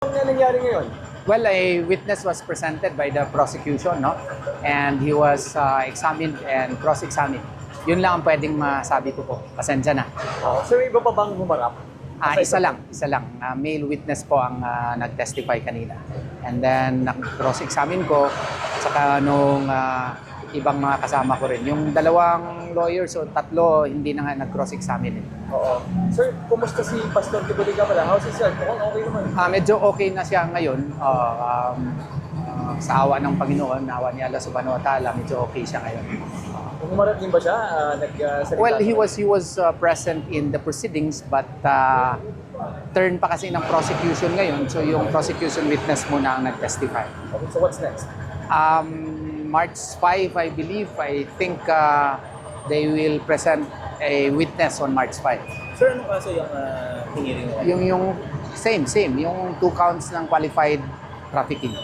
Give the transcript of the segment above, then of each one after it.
Ano nga nangyari ngayon? Well, a witness was presented by the prosecution, no? And he was examined and cross-examined. Yun lang ang pwedeng masabi ko po. Pasensya na. Sir, iba pa bang humarap? Isa lang. Male witness po ang nag-testify kanina. And then, cross-examine ko, saka nung ibang mga kasama ko rin. Yung dalawang lawyers o tatlo, hindi na nga nag-cross-examine. Oo. Sir, kumusta si Pastor Tibuliga pala? How's his health? Mukhang okay naman. Medyo okay na siya ngayon. Sa awa ng Panginoon, awa ni Allah Subhanahu wa Ta'ala, medyo okay siya ngayon. Kung humarap din ba siya? Nagsalita? Well, he was present in the proceedings, but turn pa kasi ng prosecution ngayon. So yung prosecution witness muna ang nag-testify. Okay, so what's next? March 5, I believe. I think they will present a witness on March 5. Sir, anong kaso yung hiniring mo? Yung same. Yung 2 counts ng qualified trafficking.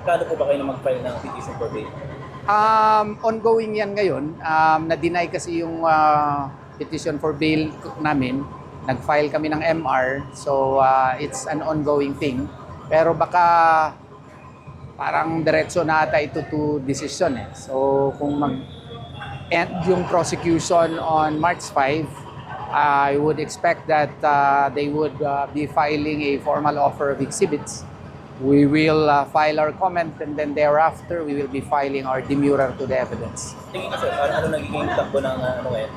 Kano po ba kayo na mag-file ng petition for bail? Ongoing yan ngayon. Na-deny kasi yung petition for bail namin. Nag-file kami ng MR. So, it's an ongoing thing. Pero baka parang diretso na ata ito to decision eh. So, kung mag-end yung prosecution on March 5, I would expect that they would be filing a formal offer of exhibits. We will file our comment and then thereafter we will be filing our demurrer to the evidence. Tingin niyo sir, ano nagiging takbo ng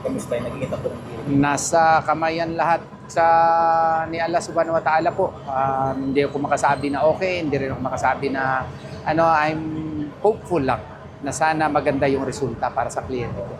kamusta yung nagiging takbo ng hearing? Nasa kamayan lahat ni Allah Subhanahu wa Ta'ala po. Hindi ako makasabi na okay, hindi rin ako makasabi na I'm hopeful lang na sana maganda yung resulta para sa kliyente ko.